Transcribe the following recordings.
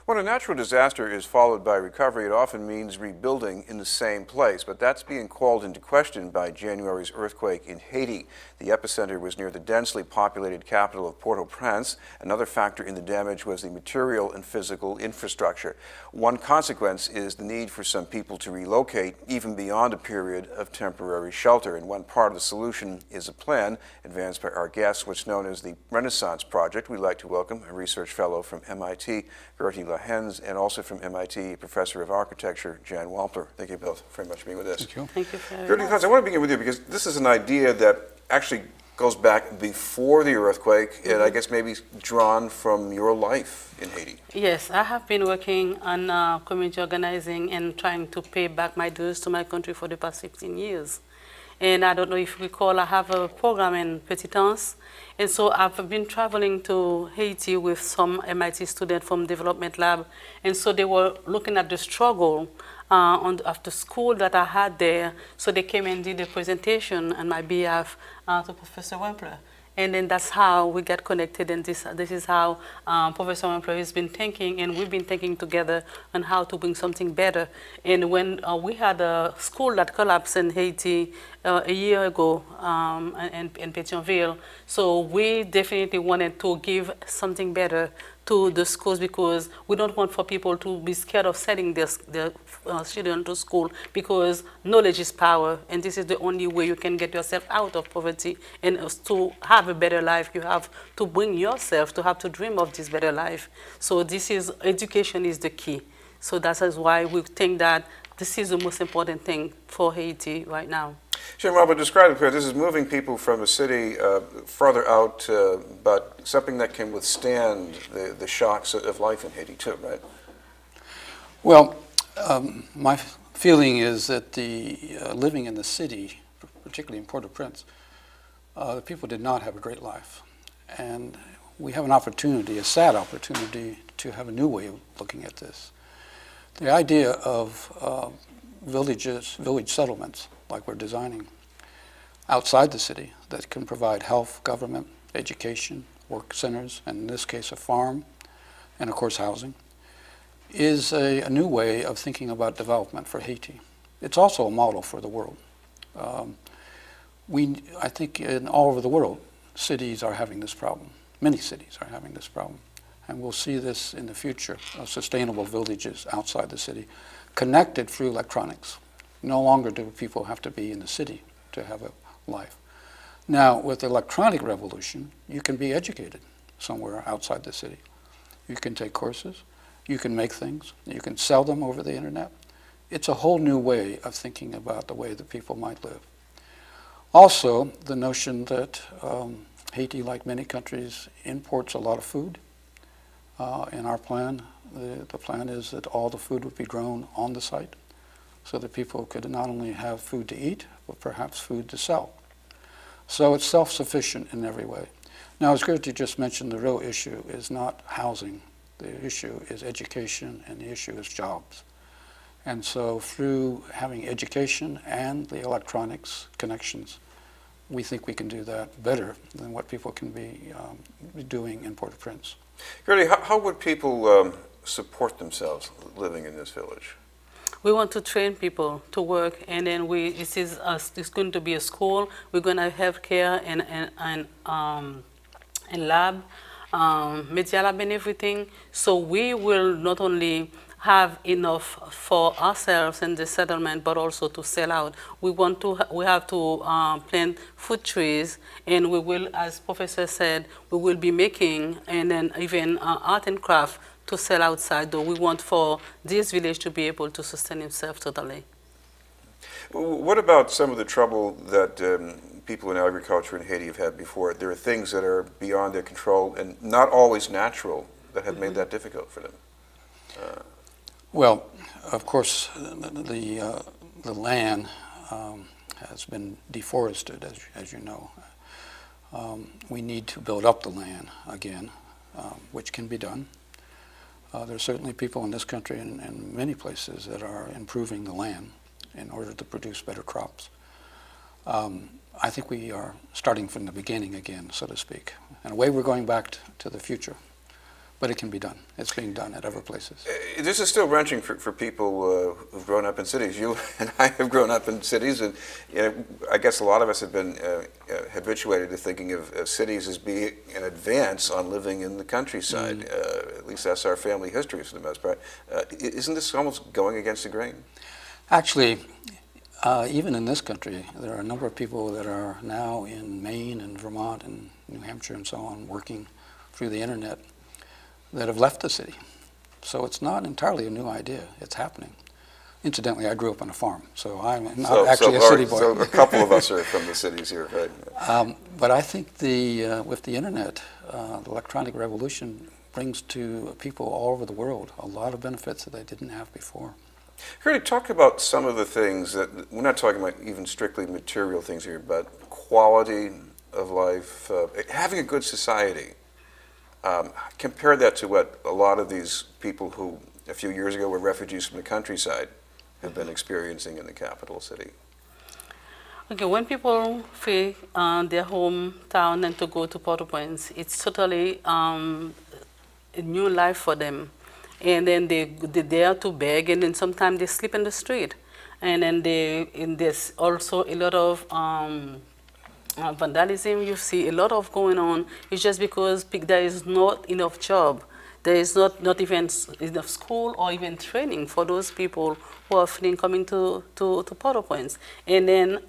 When a natural disaster is followed by recovery, it often means rebuilding in the same place, but that's being called into question by January's earthquake in Haiti. The epicenter was near the densely populated capital of Port-au-Prince. Another factor in the damage was the material and physical infrastructure. One consequence is the need for some people to relocate, even beyond a period of temporary shelter. And one part of the solution is a plan advanced by our guest, what's known as the Renaissance Project. We'd like to welcome a research fellow from MIT, Gerthy Lahens, and also from MIT, Professor of Architecture, Jan Wampler. Thank you both very much for being with us. Thank you. Thank you very Gerthy Lahens, I want to begin with you because this is an idea that actually goes back before the earthquake, and I guess maybe drawn from your life in Haiti. Yes, I have been working on community organizing and trying to pay back my dues to my country for the past 15 years. And I don't know if you recall, I have a program in Petitance. And so I've been traveling to Haiti with some MIT students from Development Lab. And so they were looking at the struggle after school that I had there. So they came and did a presentation on my behalf to Professor Wampler. And then that's how we got connected, and this is how Professor Wampler has been thinking, and we've been thinking together on how to bring something better. And when we had a school that collapsed in Haiti a year ago in Pétionville, so we definitely wanted to give something better to the schools because we don't want for people to be scared of sending their children to school, because knowledge is power, and this is the only way you can get yourself out of poverty. And to have a better life, you have to bring yourself to have to dream of this better life. So education is the key. So that is why we think that this is the most important thing for Haiti right now. Sure, Robert, describe it here. This is moving people from the city further out, but something that can withstand the shocks of life in Haiti too, right? Well, my feeling is that living in the city, particularly in Port-au-Prince, the people did not have a great life. And we have an opportunity, a sad opportunity, to have a new way of looking at this. The idea of village settlements, like we're designing, outside the city that can provide health, government, education, work centers, and in this case a farm, and of course housing, is a new way of thinking about development for Haiti. It's also a model for the world. I think all over the world, cities are having this problem. Many cities are having this problem. And we'll see this in the future, sustainable villages outside the city, connected through electronics. No longer do people have to be in the city to have a life. Now, with the electronic revolution, you can be educated somewhere outside the city. You can take courses, you can make things, you can sell them over the internet. It's a whole new way of thinking about the way that people might live. Also, the notion that Haiti, like many countries, imports a lot of food. In our plan, the plan is that all the food would be grown on the site, so that people could not only have food to eat, but perhaps food to sell. So it's self-sufficient in every way. Now, as Gerthy just mentioned, the real issue is not housing. The issue is education, and the issue is jobs. And so through having education and the electronics connections, we think we can do that better than what people can be doing in Port-au-Prince. Gerthy, how would people support themselves living in this village? We want to train people to work, and then it's going to be a school. We're going to have healthcare and lab, media lab and everything. So we will not only have enough for ourselves in the settlement, but also to sell out. We have to plant fruit trees, and we will, as Professor said, we will be making and then even art and craft to sell outside, though we want for this village to be able to sustain itself totally. What about some of the trouble that people in agriculture in Haiti have had before? There are things that are beyond their control and not always natural that have made that difficult for them. Well, of course, the land has been deforested, as you know. We need to build up the land again, which can be done. There are certainly people in this country and many places that are improving the land in order to produce better crops. I think we are starting from the beginning again, so to speak. In a way, we're going back to the future. But it can be done. It's being done at other places. This is still wrenching for people who've grown up in cities. You and I have grown up in cities, and I guess a lot of us have been habituated to thinking of cities as being an advance on living in the countryside. At least that's our family history for the most part. Isn't this almost going against the grain? Actually, even in this country, there are a number of people that are now in Maine and Vermont and New Hampshire and so on working through the internet that have left the city. So it's not entirely a new idea. It's happening. Incidentally, I grew up on a farm, so I'm not actually a city boy. So a couple of us are from the cities here, right? But I think with the internet, the electronic revolution brings to people all over the world a lot of benefits that they didn't have before. Gerthy, talk about some of the things that, we're not talking about even strictly material things here, but quality of life, having a good society. Compare that to what a lot of these people who a few years ago were refugees from the countryside have been experiencing in the capital city. Okay, when people flee their hometown and to go to Port-au-Prince, it's totally a new life for them. And then they're there to beg, and then sometimes they sleep in the street. And then there's also a lot of vandalism. You see a lot of going on. It's just because there is not enough job. There is not even enough school or even training for those people who are fleeing coming to Port-au-Prince. And then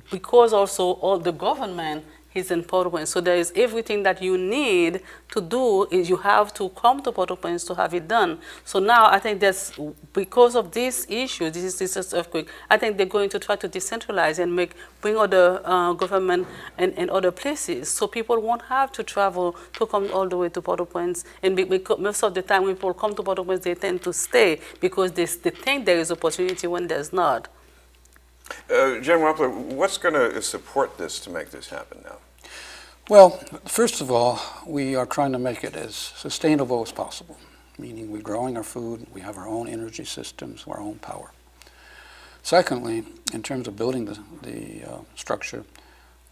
because also all the government is in Port-au-Prince, so there is everything that you need to do is you have to come to Port-au-Prince to have it done. So now I think that's because of this issue, this earthquake, I think they're going to try to decentralize and bring other government and other places, so people won't have to travel to come all the way to Port-au-Prince. And most of the time when people come to Port-au-Prince, they tend to stay because they think there is opportunity when there's not. Jen Wampler, what's going to support this to make this happen now? Well, first of all, we are trying to make it as sustainable as possible, meaning we're growing our food, we have our own energy systems, our own power. Secondly, in terms of building the structure,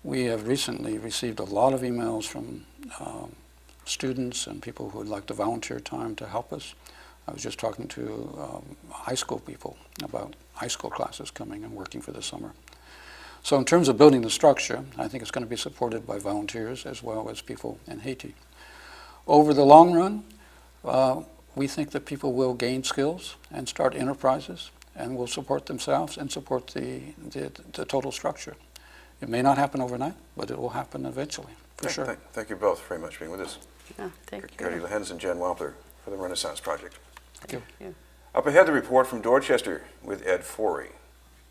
we have recently received a lot of emails from students and people who would like to volunteer time to help us. I was just talking to high school people about high school classes coming and working for the summer. So in terms of building the structure, I think it's going to be supported by volunteers as well as people in Haiti. Over the long run, we think that people will gain skills and start enterprises and will support themselves and support the total structure. It may not happen overnight, but it will happen eventually, for sure. Thank you both very much for being with us. Yeah, thank you. Gerthy Lahens and Jen Wampler for the Renaissance Project. Thank you. Thank you. Up ahead, the report from Dorchester with Ed Forey.